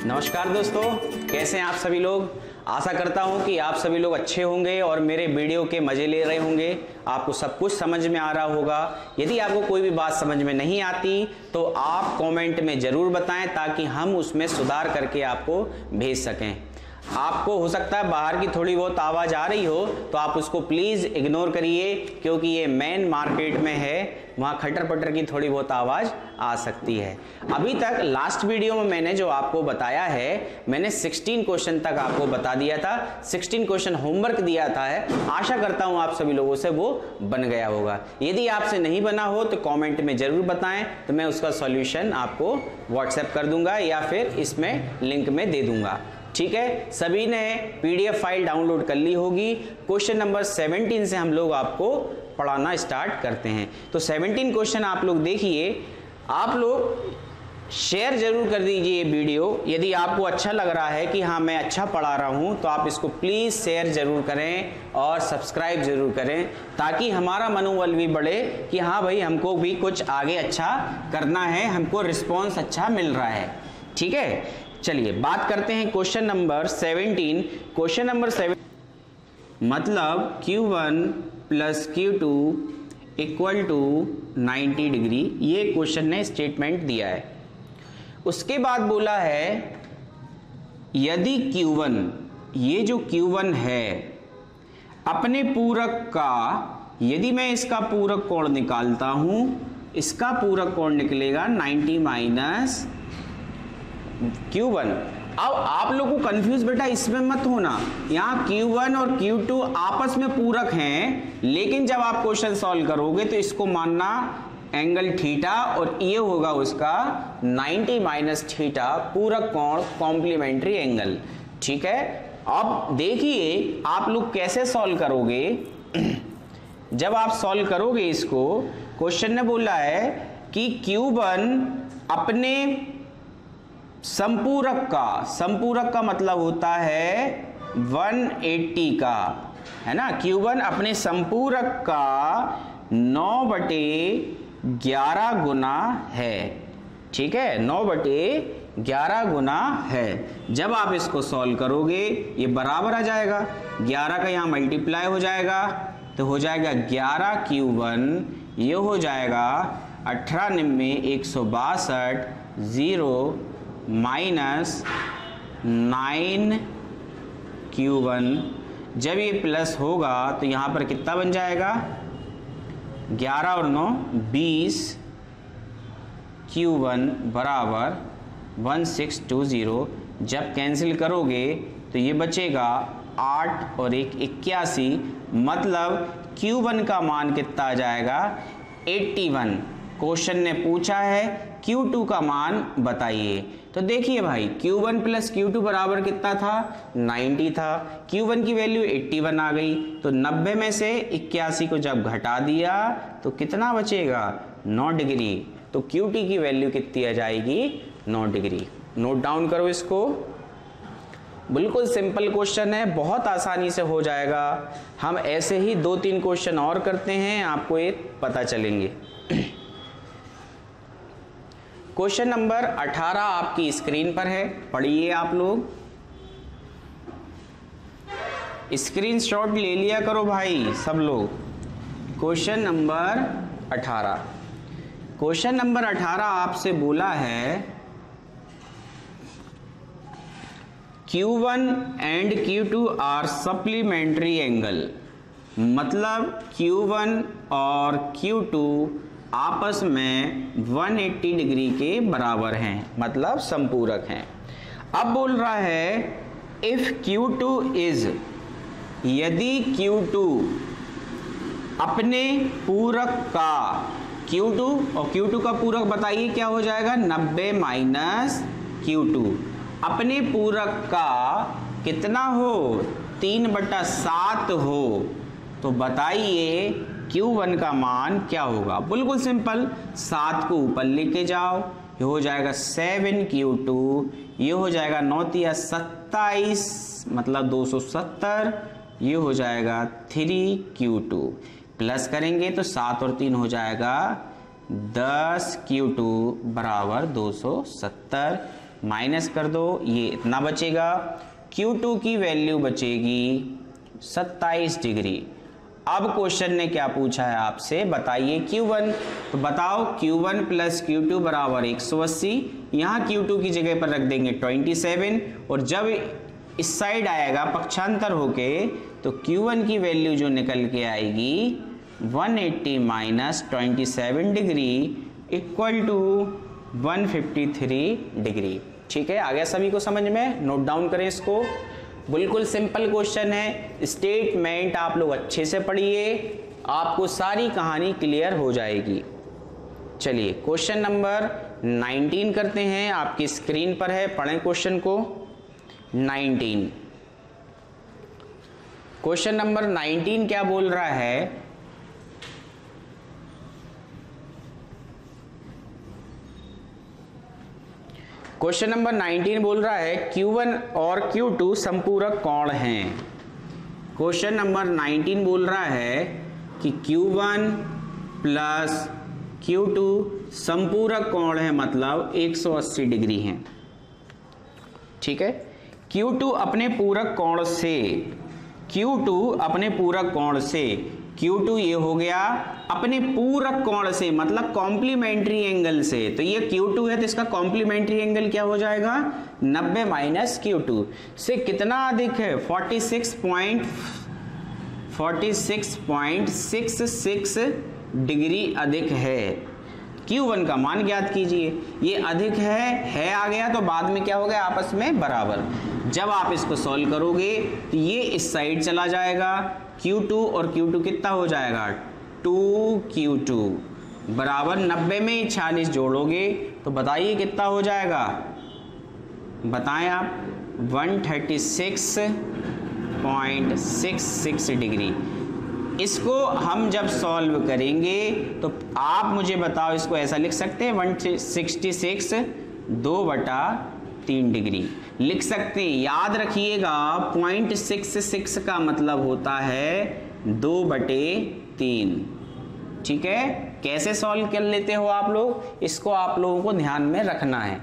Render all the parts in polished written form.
नमस्कार दोस्तों, कैसे हैं आप सभी लोग। आशा करता हूं कि आप सभी लोग अच्छे होंगे और मेरे वीडियो के मजे ले रहे होंगे। आपको सब कुछ समझ में आ रहा होगा। यदि आपको कोई भी बात समझ में नहीं आती तो आप कमेंट में जरूर बताएं ताकि हम उसमें सुधार करके आपको भेज सकें। आपको हो सकता है बाहर की थोड़ी बहुत आवाज आ रही हो तो आप उसको प्लीज इग्नोर करिए, क्योंकि ये मेन मार्केट में है, वहां खटर पटर की थोड़ी बहुत आवाज आ सकती है। अभी तक लास्ट वीडियो में मैंने जो आपको बताया है, मैंने 16 क्वेश्चन तक आपको बता दिया था। 16 क्वेश्चन होमवर्क दिया था है। आशा करता हूं आप सभी लोगों से वो बन गया होगा। यदि आपसे नहीं बना हो तो कमेंट में जरूर बताएं, तो मैं उसका सॉल्यूशन आपको व्हाट्सएप कर दूंगा या फिर इसमें लिंक में दे दूंगा। ठीक है, सभी ने पीडीएफ फाइल डाउनलोड कर ली होगी। क्वेश्चन नंबर 17 से हम लोग आपको पढ़ाना स्टार्ट करते हैं। तो 17 क्वेश्चन आप लोग देखिए। आप लोग शेयर जरूर कर दीजिए ये वीडियो। यदि आपको अच्छा लग रहा है कि हाँ मैं अच्छा पढ़ा रहा हूं, तो आप इसको प्लीज शेयर जरूर करें और सब्सक्राइब जरूर करें, ताकि हमारा मनोबल भी बढ़े कि हाँ भाई हमको भी कुछ आगे अच्छा करना है, हमको रिस्पॉन्स अच्छा मिल रहा है। ठीक है, चलिए बात करते हैं क्वेश्चन नंबर 17। क्वेश्चन नंबर 7 मतलब Q1 plus Q2 equal to 90 degree, ये क्वेश्चन ने स्टेटमेंट दिया है। उसके बाद बोला है यदि Q1, ये जो Q1 है अपने पूरक का, यदि मैं इसका पूरक कोण निकालता हूं, इसका पूरक कोण निकलेगा 90 माइनस Q1। अब आप लोगों को कंफ्यूज बेटा इसमें मत होना, यहाँ Q1 और Q2 आपस में पूरक हैं, लेकिन जब आप क्वेश्चन सॉल्व करोगे तो इसको मानना एंगल थीटा और ये होगा उसका 90 माइनस थीटा, पूरक कोण, कॉम्प्लीमेंट्री एंगल। ठीक है, अब देखिए आप लोग कैसे सॉल्व करोगे। जब आप सॉल्व करोगे इसको, क्वेश्चन ने बोला है कि Q1 अपने संपूरक का, संपूरक का मतलब होता है 180 का, है ना। Q1 अपने संपूरक का 9/11 गुना है। ठीक है, 9/11 गुना है। जब आप इसको सॉल्व करोगे ये बराबर आ जाएगा, 11 का यहाँ मल्टीप्लाई हो जाएगा तो हो जाएगा 11 Q1, ये हो जाएगा 18 निम्मे 162 0 माइनस 9 Q1। जब ये प्लस होगा तो यहां पर कितना बन जाएगा, 11 और 9 20 Q1 बराबर 1620। जब कैंसिल करोगे तो ये बचेगा 8 और 1 81, मतलब Q1 का मान कितना आ जाएगा 81। क्वेश्चन ने पूछा है Q2 का मान बताइए। तो देखिए भाई Q1 प्लस Q2 बराबर कितना था, 90 था। Q1 की वैल्यू 81 आ गई, तो 90 में से 81 को जब घटा दिया तो कितना बचेगा, 9 डिग्री। तो Q2 की वैल्यू कितनी आ जाएगी, 9 डिग्री। नोट डाउन करो इसको। बिल्कुल सिंपल क्वेश्चन है, बहुत आसानी से हो जाएगा। हम ऐसे ही 2-3 क्वेश्चन और करते हैं, आपको ये पता चलेंगे। क्वेश्चन नंबर 18 आपकी स्क्रीन पर है, पढ़िए आप लोग। स्क्रीनशॉट ले लिया करो भाई सब लोग। क्वेश्चन नंबर 18, क्वेश्चन नंबर 18 आपसे बोला है Q1 and Q2 are supplementary angle, मतलब Q1 और Q2 आपस में 180 डिग्री के बराबर हैं, मतलब संपूरक हैं। अब बोल रहा है इफ Q2 इज, यदि Q2 अपने पूरक का, Q2 और Q2 का पूरक बताइए क्या हो जाएगा, 90 माइनस Q2, अपने पूरक का कितना हो, 3/7 हो, तो बताइए Q1 का मान क्या होगा। बिल्कुल सिंपल, 7 को ऊपर लेके जाओ, ये हो जाएगा 7Q2, ये हो जाएगा 9 × 27 मतलब 270, ये हो जाएगा 3Q2, प्लस करेंगे तो 7 और 3 हो जाएगा 10Q2 बराबर 270, माइनस कर दो, ये इतना बचेगा। Q2 की वैल्यू बचेगी 27 डिग्री। अब क्वेश्चन ने क्या पूछा है आपसे, बताइए Q1। तो बताओ Q1 प्लस Q2 बराबर 180। यहाँ Q2 की जगह पर रख देंगे 27, और जब इस साइड आएगा पक्षांतर होके तो Q1 की वैल्यू जो निकल के आएगी 180 minus 27 degree equal to 153 degree. ठीक है, आ गया सभी को समझ में? नोट डाउन करें इसको। बिल्कुल सिंपल क्वेश्चन है, स्टेटमेंट आप लोग अच्छे से पढ़िए, आपको सारी कहानी क्लियर हो जाएगी। चलिए क्वेश्चन नंबर 19 करते हैं, आपकी स्क्रीन पर है, पढ़ें क्वेश्चन को। 19 क्वेश्चन नंबर 19 क्या बोल रहा है, क्वेश्चन नंबर 19 बोल रहा है Q1 और Q2 संपूरक कोण हैं। क्वेश्चन नंबर 19 बोल रहा है कि Q1 प्लस Q2 संपूरक कोण है, मतलब 180 डिग्री है। ठीक है, Q2 अपने पूरक कोण से, Q2 अपने पूरक कोण से, Q2 ये हो गया अपने पूरक कोण से मतलब कॉम्प्लीमेंट्री एंगल से, तो ये Q2 है तो इसका कॉम्प्लीमेंट्री एंगल क्या हो जाएगा 90 माइनस Q2 से कितना अधिक है 46.66 डिग्री अधिक है। Q1 का मान ज्ञात कीजिए, ये अधिक है आ गया तो बाद में क्या हो गया आपस में बराबर। जब आप इसको सॉल्व करोगे तो ये इस साइड चला जाएगा, Q2 और Q2 कितना हो जाएगा 2Q2 बराबर 90 में 46 जोड़ोगे तो बताइए कितना हो जाएगा, बताएं आप 136.66 डिग्री। इसको हम जब सॉल्व करेंगे तो आप मुझे बताओ, इसको ऐसा लिख सकते हैं 166 2/3 डिग्री लिख सकते हैं। याद रखिएगा 0.66 का मतलब होता है 2/3। ठीक है, कैसे सॉल्व कर लेते हो आप लोग, इसको आप लोगों को ध्यान में रखना है।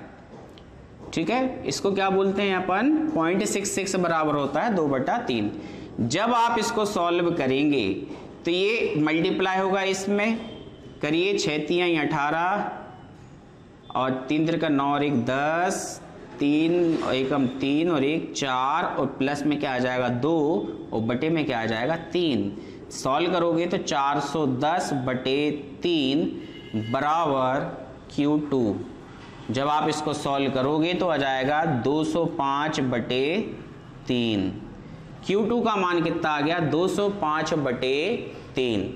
ठीक है, इसको क्या बोलते हैं अपन 0.66 बराबर होता है 2/3। जब आप इसको सॉल्व करेंगे तो ये मल्टीप्लाई होगा, इसमें करिए 6 3 18 और 3 3 का 9 और 1 10, 3 और 1 3 और 1 4 और प्लस में क्या आ जाएगा 2 और बटे में क्या आ जाएगा 3। सॉल्व करोगे तो 410/3 बराबर Q2। जब आप इसको सॉल्व करोगे तो आ जाएगा 205/3। Q2 का मान कितना आ गया 205/3।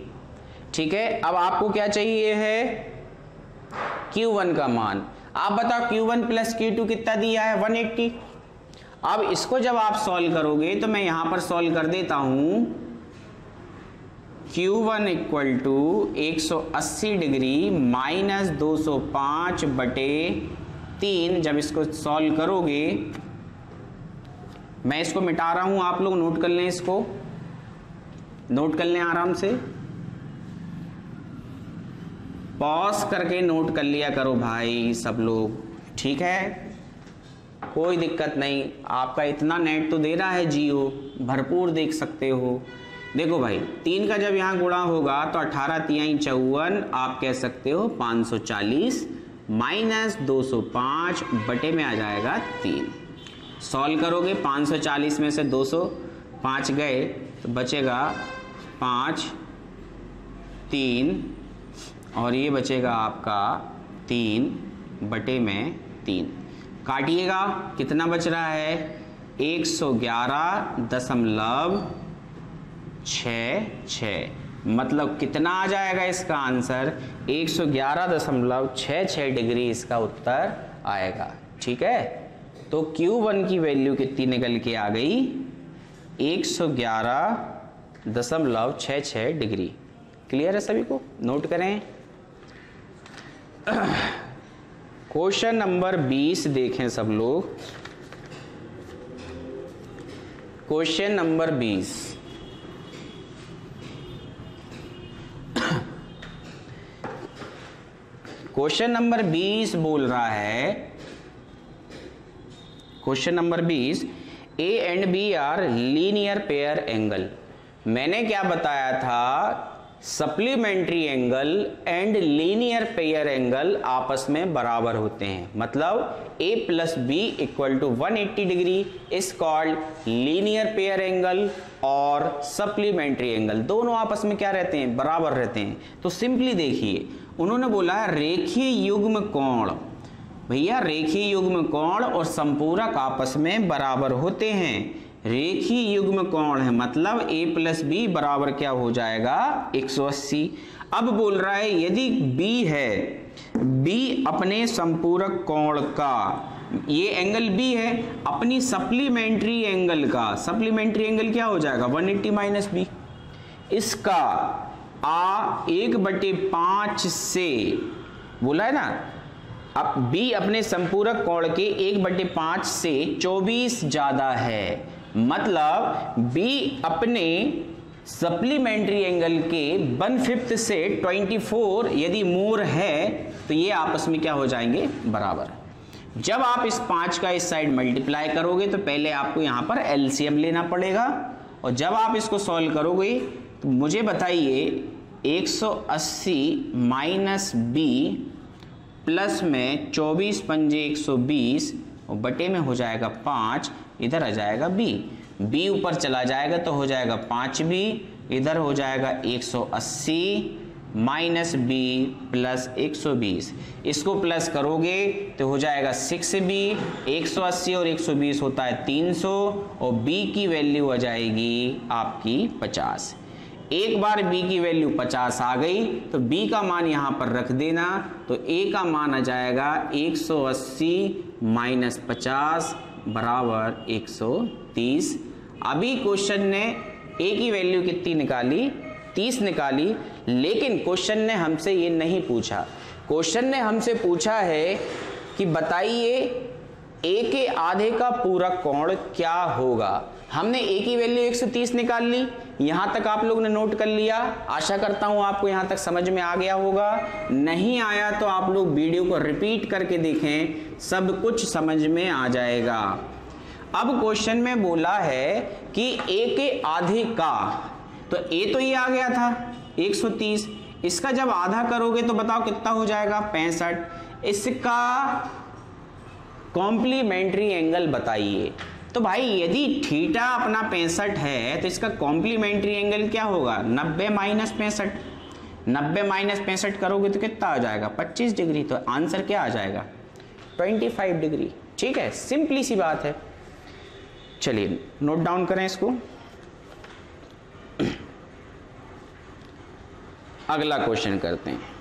ठीक है, अब आपको क्या चाहिए है Q1 का मान। आप बताओ Q1 प्लस Q2 कितना दिया है 180। अब इसको जब आप सॉल्व करोगे तो मैं यहां पर सॉल्व कर देता हूं, Q1 equal to 180 degree minus 205/3। जब इसको सॉल्व करोगे, मैं इसको मिटा रहा हूं, आप लोग नोट कर लें, इसको नोट कर लें आराम से, पॉज करके नोट कर लिया करो भाई सब लोग। ठीक है, कोई दिक्कत नहीं, आपका इतना नेट तो दे रहा है जियो, भरपूर देख सकते हो। देखो भाई 3 का जब यहाँ गुणा होगा तो 18 3 54, आप कह सकते हो 540 माइनस 205 बटे में आ जाएगा 3। सॉल्व करोगे 540 में से 205 गए तो बचेगा 5 3 और ये बचेगा आपका 3/3। काटिएगा कितना बच रहा है 111.66, मतलब कितना आ जाएगा इसका आंसर 111.66 डिग्री इसका उत्तर आएगा। ठीक है, तो Q1 की वैल्यू कितनी निकल के आ गई 111.66 डिग्री। क्लियर है सभी को, नोट करें। क्वेश्चन नंबर 20 देखें सब लोग। क्वेश्चन नंबर 20, क्वेश्चन नंबर 20 बोल रहा है question number 20, a and b are linear pair angle. मैंने क्या बताया था, supplementary angle and linear pair angle आपस में बराबर होते हैं, मतलब a plus b equal to 180 degree is called linear pair angle और सप्लीमेंट्री एंगल, दोनों आपस में क्या रहते हैं, बराबर रहते हैं। तो सिंपली देखिए, उन्होंने बोला रेखीय युग्म कोण, भैया रेखीय युग्म कोण और संपूरक आपस में बराबर होते हैं। रेखीय युग्म कोण है मतलब a प्लस बी बराबर क्या हो जाएगा 180। अब बोल रहा है यदि b है, b अपने संपूरक कोण का, ये एंगल b है, अपनी सप्लीमेंट्री एंगल का, सप्लीमेंट्री एंगल क्या हो जाएगा 180 माइनस बी, इसका आ 1/5 से, बोला है ना, अब b अपने संपूरक कोण के 1/5 से 24 ज्यादा है, मतलब b अपने सप्लीमेंट्री एंगल के 1/5 से 24 यदि मोर है तो ये आपस में क्या हो जाएंगे, बराबर। जब आप इस 5 का इस साइड मल्टीप्लाई करोगे तो पहले आपको यहां पर एलसीएम लेना पड़ेगा, और जब आप इसको सॉल्व करोगे तो मुझे बताइए 180 माइनस बी प्लस में 24 पंजे 120 और बटे में हो जाएगा 5, इधर आ जाएगा b ऊपर चला जाएगा तो हो जाएगा 5b, इधर हो जाएगा 180 माइनस b प्लस 120, इसको प्लस करोगे तो हो जाएगा 6b, 180 और 120 होता है 300 और b की वैल्यू आ जाएगी आपकी 50। एक बार b की वैल्यू 50 आ गई तो b का मान यहां पर रख देना, तो a का मान आ जाएगा 180 माइनस 50 बराबर 130। अभी क्वेश्चन ने a की वैल्यू कितनी निकाली, 30 निकाली, लेकिन क्वेश्चन ने हमसे ये नहीं पूछा। क्वेश्चन ने हमसे पूछा है कि बताइए a के आधे का पूरा कोण क्या होगा। हमने a की वैल्यू 130 निकाल ली, यहां तक आप लोग ने नोट कर लिया। आशा करता हूं आपको यहां तक समझ में आ गया होगा। नहीं आया तो आप लोग वीडियो को रिपीट करके देखें, सब कुछ समझ में आ जाएगा। अब क्वेश्चन में बोला है कि a के आधे का, तो a तो ये आ गया था 130, इसका जब आधा करोगे तो बताओ कितना हो जाएगा 65। इसका कॉम्प्लीमेंट्री एंगल बताइए। तो भाई यदि थीटा अपना 65 है तो इसका कॉम्प्लीमेंट्री एंगल क्या होगा 90 माइनस 65। 90 माइनस 65 करोगे तो कितना आ जाएगा 25 डिग्री। तो आंसर क्या आ जाएगा 25 डिग्री। ठीक है, सिंपली सी बात है। चलिए नोट डाउन करें इसको। अगला क्वेश्चन करते हैं।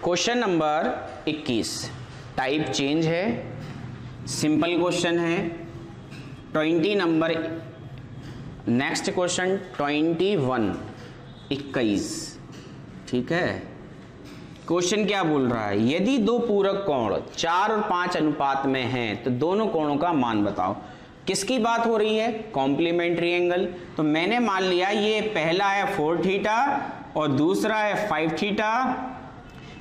क्वेश्चन नंबर 21 टाइप चेंज है, सिंपल क्वेश्चन है। 20 नंबर नेक्स्ट क्वेश्चन 21। ठीक है, क्वेश्चन क्या बोल रहा है, यदि दो पूरक कोण 4 और 5 अनुपात में हैं तो दोनों कोणों का मान बताओ। किसकी बात हो रही है, कॉम्प्लीमेंट्री एंगल। तो मैंने मान लिया ये पहला है 4 थीटा और दूसरा है 5 थीटा,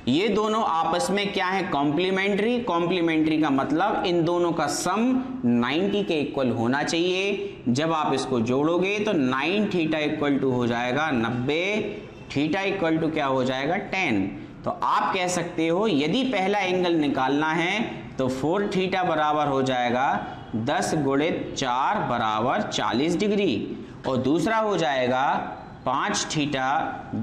ये दोनों आपस में क्या है कॉम्प्लीमेंट्री। कॉम्प्लीमेंट्री का मतलब इन दोनों का सम 90 के इक्वल होना चाहिए। जब आप इसको जोड़ोगे तो 9 थीटा इक्वल टू हो जाएगा 90, थीटा इक्वल टू क्या हो जाएगा 10। तो आप कह सकते हो यदि पहला एंगल निकालना है तो 4 थीटा बराबर हो जाएगा 10 गुणित 4 बराबर 40 डिग्री और दूसरा हो जाएगा 5 थीटा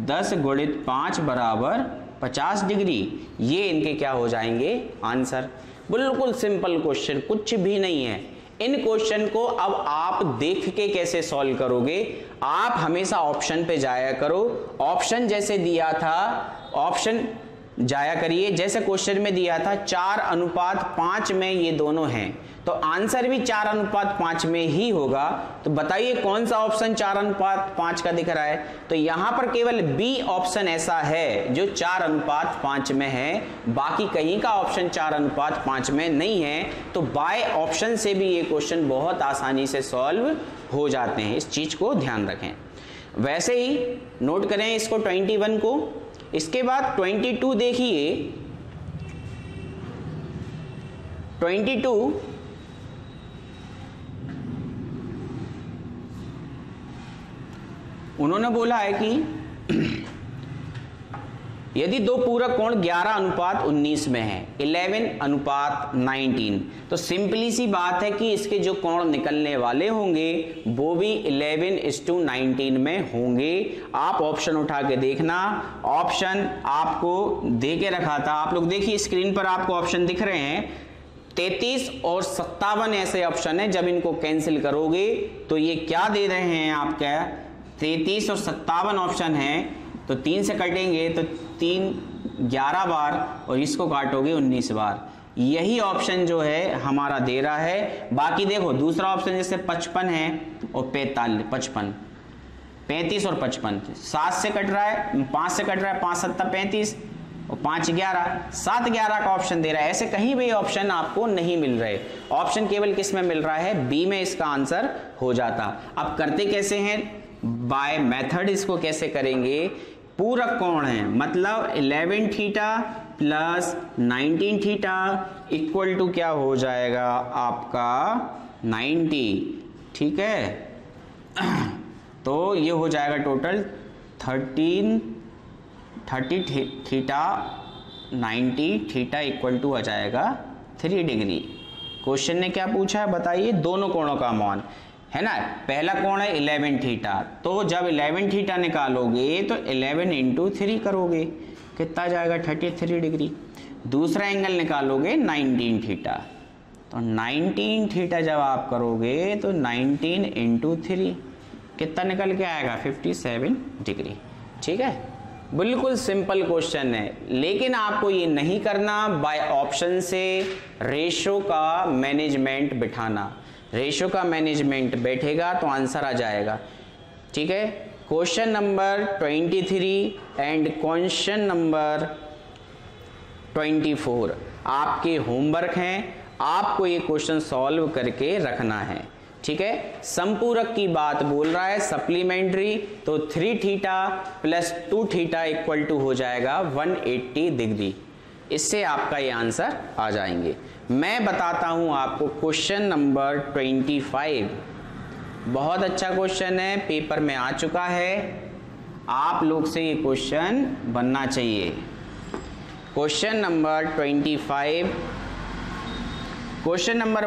10 गुणित 5 बराबर 50 डिग्री। ये इनके क्या हो जाएंगे आंसर। बिल्कुल सिंपल क्वेश्चन, कुछ भी नहीं है। इन क्वेश्चन को अब आप देख के कैसे सॉल्व करोगे, आप हमेशा ऑप्शन पे जाया करो। ऑप्शन जैसे दिया था, ऑप्शन जाया करिए। जैसे क्वेश्चन में दिया था 4:5 में ये दोनों हैं, तो आंसर भी 4:5 में ही होगा। तो बताइए कौन सा ऑप्शन 4:5 का दिख रहा है। तो यहां पर केवल बी ऑप्शन ऐसा है जो 4:5 में है, बाकी कहीं का ऑप्शन 4:5 में नहीं है। तो बाय ऑप्शन से भी ये क्वेश्चन बहुत आसानी से सॉल्व हो जाते हैं, इस चीज को ध्यान रखें। वैसे ही नोट करें इसको 21 को। इसके बाद 22 देखिए, 22 उन्होंने बोला है कि यदि दो पूरक कोण 11:19 में है, 11:19, तो सिंपली सी बात है कि इसके जो कोण निकलने वाले होंगे वो भी 11:19 में होंगे। आप ऑप्शन उठा के देखना, ऑप्शन आपको दे के रखा था, आप लोग देखिए स्क्रीन पर आपको ऑप्शन दिख रहे हैं। 33 और 57 ऐसे ऑप्शन है, जब इनको कैंसिल करोगे तो ये क्या दे रहे हैं आपका, 33 और 57 ऑप्शन है, तो 3 से कटेंगे तो 3 11 बार और इसको काटोगे 19 बार। यही ऑप्शन जो है हमारा दे रहा है। बाकी देखो दूसरा ऑप्शन जैसे 55 है और 45, 55, 35 और 55, 7 से कट रहा है, 5 से कट रहा है, 5 7 35 और 5 11, 7 11 का ऑप्शन दे रहा है। ऐसे कहीं भी ऑप्शन आपको नहीं मिल रहे, ऑप्शन केवल किस में मिल रहा है, बी में इसका आंसर हो जाता। अब करते कैसे हैं, बाय मेथड इसको कैसे करेंगे, पूरक कोण है मतलब 11 theta plus 19 theta equal to क्या हो जाएगा आपका 90, ठीक है। तो ये हो जाएगा total 30 theta 90 theta equal to आ जाएगा 3 डिग्री। क्वेश्चन ने क्या पूछा है बताइए, दोनों कोणों का मान है ना। पहला कोण है 11 थीटा, तो जब 11 थीटा निकालोगे तो 11 इंटू 3 करोगे, कितना जाएगा 33 डिग्री। दूसरा एंगल निकालोगे 19 थीटा, तो 19 थीटा जब आप करोगे तो 19 इंटू 3 कितना निकल के आएगा 57 डिग्री, ठीक है। बिल्कुल सिंपल क्वेश्चन है, लेकिन आपको ये नहीं करना बाय ऑप्शन से रेशो का मैनेजमेंट बिठाना। रेशो का मैनेजमेंट बैठेगा तो आंसर आ जाएगा, ठीक है। Question number 23 and question number 24 आपके होमवर्क हैं, आपको ये क्वेश्चन सॉल्व करके रखना है, ठीक है। संपूरक की बात बोल रहा है सप्लीमेंट्री, तो 3 theta plus 2 theta equal to हो जाएगा 180 डिग्री। इससे आपका ये आंसर आ जाएंगे। मैं बताता हूं आपको क्वेश्चन नंबर 25, बहुत अच्छा क्वेश्चन है, पेपर में आ चुका है, आप लोग से ये क्वेश्चन बनना चाहिए। क्वेश्चन नंबर 25, क्वेश्चन नंबर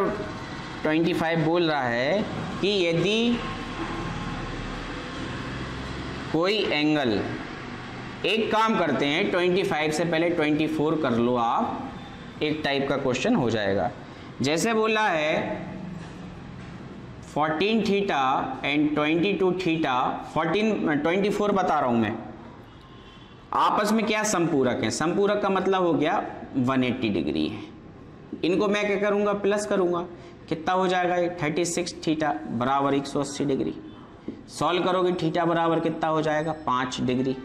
25 बोल रहा है कि यदि कोई एंगल, एक काम करते हैं 25 से पहले 24 कर लो आप, एक टाइप का क्वेश्चन हो जाएगा। जैसे बोला है 14 थीटा एंड 22 थीटा, 24 बता रहा हूं मैं, आपस में क्या संपूरक है। संपूरक का मतलब हो गया 180 डिग्री है। इनको मैं क्या करूंगा, प्लस करूंगा, कितना हो जाएगा 36 थीटा बराबर 180 डिग्री। सॉल्व करोगे थीटा बराबर कितना हो जाएगा 5 डिग्री।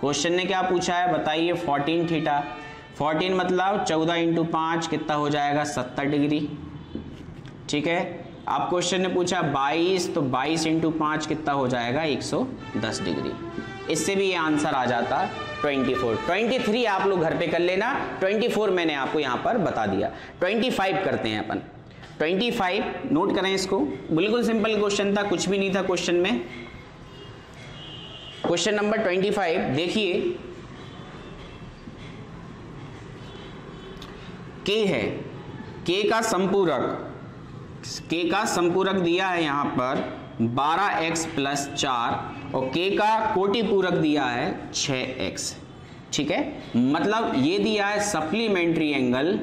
क्वेश्चन ने क्या पूछा है बताइए, 14 थीटा, 14 मतलब 14 इंटू 5 कितना हो जाएगा 70 डिग्री, ठीक है। अब क्वेश्चन ने पूछा 22, तो 22 इंटू 5 कितना हो जाएगा 110 डिग्री। इससे भी ये आंसर आ जाता 24। 23 आप लोग घर पे कर लेना, 24 मैंने आपको यहां पर बता दिया। 25 करते हैं अपन। 25 नोट करें इसको, बिल्कुल सिंपल क्वेश्चन था, कुछ भी नहीं था क्वेश्चन में। क्वेश्चन नंबर 25 देखिए, के है, के का संपूरक, के का संपूरक दिया है यहां पर 12x प्लस 4 और के का कोटि पूरक दिया है 6x, ठीक है। मतलब ये दिया है सप्लीमेंट्री एंगल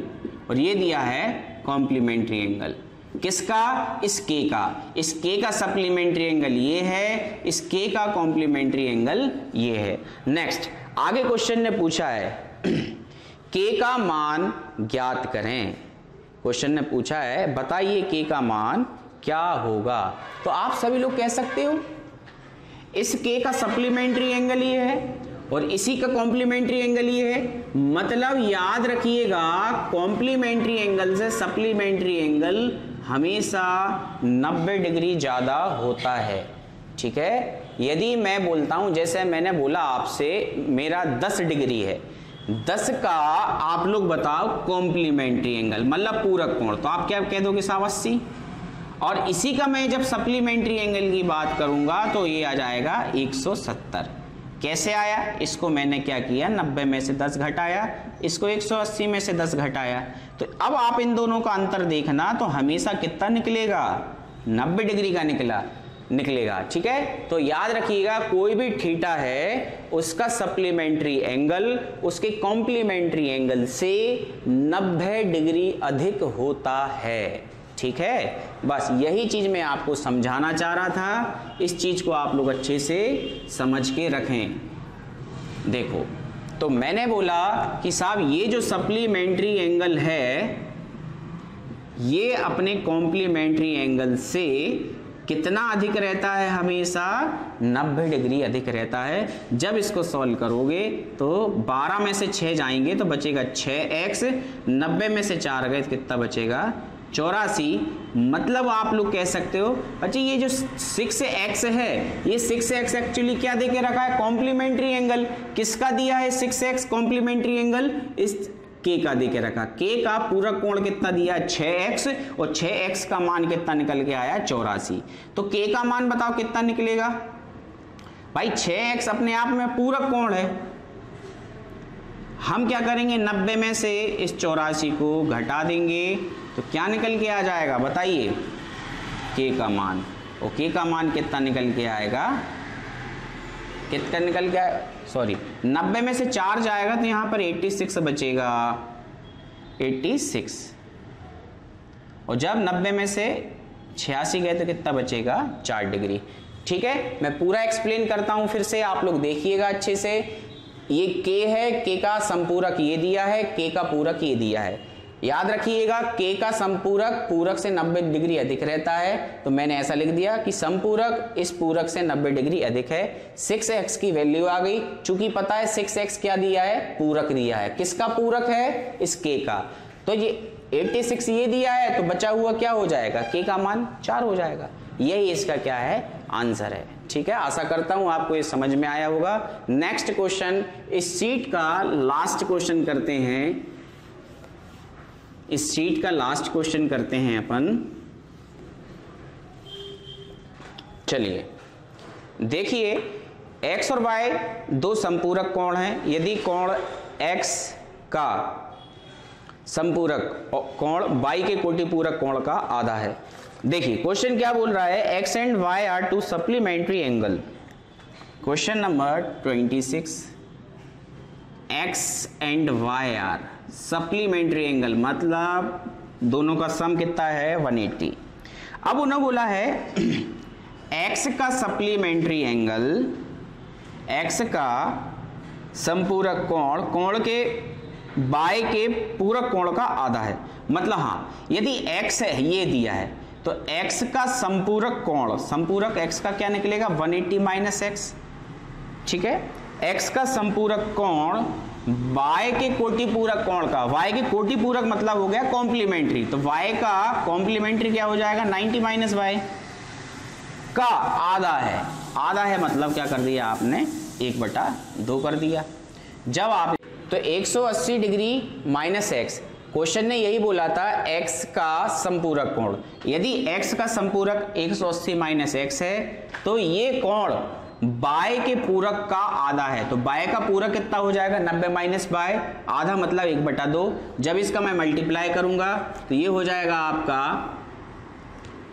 और ये दिया है कॉम्प्लीमेंट्री एंगल। किसका, इस के का, इस के का सप्लीमेंट्री एंगल ये है, इस के का कॉम्प्लीमेंट्री एंगल ये है। नेक्स्ट आगे क्वेश्चन ने पूछा है के का मान ज्ञात करें। क्वेश्चन ने पूछा है बताइए के का मान क्या होगा। तो आप सभी लोग कह सकते हो इस के का सप्लीमेंट्री एंगल ये है और इसी का कॉम्प्लीमेंट्री एंगल ये है। मतलब याद रखिएगा कॉम्प्लीमेंट्री एंगल से सप्लीमेंट्री एंगल हमेशा 90 डिग्री ज्यादा होता है, ठीक है। यदि मैं बोलता हूं, जैसे मैंने बोला आपसे मेरा 10 डिग्री है, 10 का आप लोग बताओ कॉम्प्लीमेंट्री एंगल मतलब पूरक कोण, तो आप क्या कह दोगे साहब 80। और इसी का मैं जब सप्लीमेंट्री एंगल की बात करूंगा तो ये आ जाएगा 170। कैसे आया? इसको मैंने क्या किया, 90 में से 10 घटाया, इसको 180 में से 10 घटाया। तो अब आप इन दोनों का अंतर देखना, तो हमेशा कितना निकलेगा, 90 डिग्री का निकलेगा। ठीक है, तो याद रखिएगा कोई भी थीटा है उसका सप्लीमेंट्री एंगल उसके कॉम्प्लीमेंट्री एंगल से 90 डिग्री अधिक होता है। ठीक है, बस यही चीज मैं आपको समझाना चाह रहा था, इस चीज को आप लोग अच्छे से समझ के रखें। देखो, तो मैंने बोला कि साहब ये जो सप्लीमेंट्री एंगल है ये अपने कॉम्प्लीमेंट्री एंगल से कितना अधिक रहता है, हमेशा 90 डिग्री अधिक रहता है। जब इसको सॉल्व करोगे तो 12 में से 6 जाएंगे तो बचेगा 6x, 90 में से 4 गए तो कितना बचेगा, 84। मतलब आप लोग कह सकते हो बच्चे ये जो 6x है, ये 6x एक्चुअली क्या देके रखा है, कॉम्प्लीमेंट्री एंगल। किसका दिया है 6x कॉम्प्लीमेंट्री एंगल, इस k का देके रखा। k का पूरक कोण कितना दिया है 6x, और 6x का मान कितना निकल के आया 84। तो k का मान बताओ कितना निकलेगा भाई, 6x अपने आप में पूरक कोण है। हम क्या करेंगे, 90 में से इस 84 को घटा देंगे तो क्या निकल के आ जाएगा बताइए, k का मान। और k का मान कितना निकल के आएगा, कितना निकल के आएगा, सॉरी 90 में से 4 जाएगा तो यहां पर 86 बचेगा, 86। और जब 90 में से 86 गए तो कितना बचेगा, 4 डिग्री। ठीक है, मैं पूरा एक्सप्लेन करता हूं फिर से, आप लोग देखिएगा अच्छे से। ये k है, k का संपूरक ये दिया है, k का पूरक ये दिया है। याद रखिएगा k का संपूरक पूरक से 90 डिग्री अधिक रहता है, तो मैंने ऐसा लिख दिया कि संपूरक इस पूरक से 90 डिग्री अधिक है। 6x की वैल्यू आ गई, चूंकि पता है 6x क्या दिया है, पूरक दिया है। किसका पूरक है, इस k का। तो ये 86 ये दिया है, तो बचा हुआ क्या हो जाएगा, k का मान 4 हो जाएगा। यही इसका क्या है, आंसर है। ठीक है, आशा करता हूं आपको ये समझ में आया होगा। नेक्स्ट क्वेश्चन, इस शीट का लास्ट क्वेश्चन करते हैं, इस शीट का लास्ट क्वेश्चन करते हैं अपन। चलिए देखिए, x और y दो संपूरक कोण हैं। यदि कोण x का संपूरक कोण y के कोटि पूरक कोण का आधा है। देखिए क्वेश्चन क्या बोल रहा है, x and y are two supplementary angle. Question number 26, x and y are supplementary angle, मतलब दोनों का सम कितना है 180। अब उन्होंने बोला है x का सप्लीमेंट्री एंगल, x का संपूरक कोण कोण के y के पूरक कोण का आधा है। मतलब हाँ, यदि x है ये दिया है तो x का संपूरक कोण, संपूरक x का क्या निकलेगा 180 माइनस x। ठीक है, x का संपूरक कोण y के कोटि पूरक कोण का, y के कोटि पूरक मतलब हो गया कॉम्प्लीमेंट्री, तो y का कॉम्प्लीमेंट्री क्या हो जाएगा 90 माइनस y का आधा है। आधा है मतलब क्या कर दिया आपने, 1/2 कर दिया। जब आप तो 180 डिग्री माइनस x, क्वेश्चन ने यही बोला था x का संपूरक कोण। यदि x का संपूरक 180 माइनस x है तो ये कोण y के पूरक का आधा है। तो y का पूरक कितना हो जाएगा 90 माइनस y, आधा मतलब 1/2। जब इसका मैं मल्टीप्लाई करूंगा तो ये हो जाएगा आपका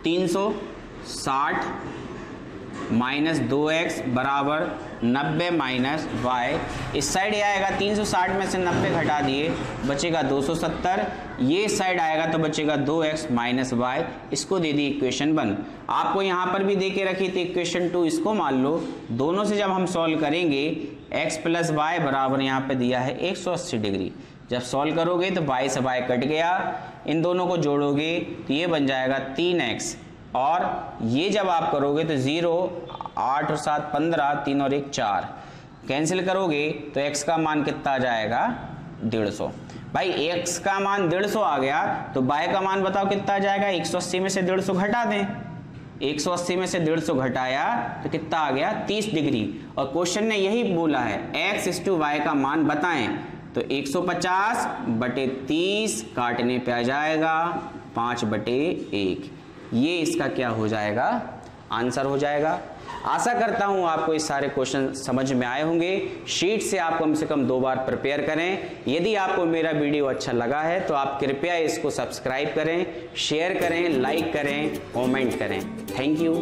360 माइनस 2x बराबर 90 माइनस y। इस साइड ये आएगा 360 में से 90 घटा दिए बचेगा 270, ये साइड आएगा तो बचेगा 2x माइनस y। इसको दे दी इक्वेशन 1। आपको यहाँ पर भी दे के रखी थी इक्वेशन 2, इसको मान लो। दोनों से जब हम सॉल्व करेंगे x प्लस वाई बराबर यहाँ पे दिया है 180 डिग्री। जब सॉल्व करोगे तो y से y कट गया, इन दोनों को जोड़ोगे तो ये बन जाएगा 3x, और ये जब आप करोगे तो 0, 8 और 7 15, 3 और 1 4, कैंसिल करोगे तो x का मान कितना आ जाएगा 150। भाई x का मान 150 आ गया तो y का मान बताओ कितना आ जाएगा, 180 में से 150 घटा दें 180 में से 150 घटाया तो कितना आ गया 30 डिग्री। और क्वेश्चन ने यही बोला है x/y का मान बताएं, तो 150 बटे 30 काटने पे आ जाएगा 5/1। ये इसका क्या हो जाएगा, आंसर हो जाएगा। आशा करता हूं आपको इस सारे क्वेश्चन समझ में आए होंगे। शीट से आप कम से कम 2 बार प्रिपेयर करें। यदि आपको मेरा वीडियो अच्छा लगा है तो आप कृपया इसको सब्सक्राइब करें, शेयर करें, लाइक करें, कमेंट करें। Thank you.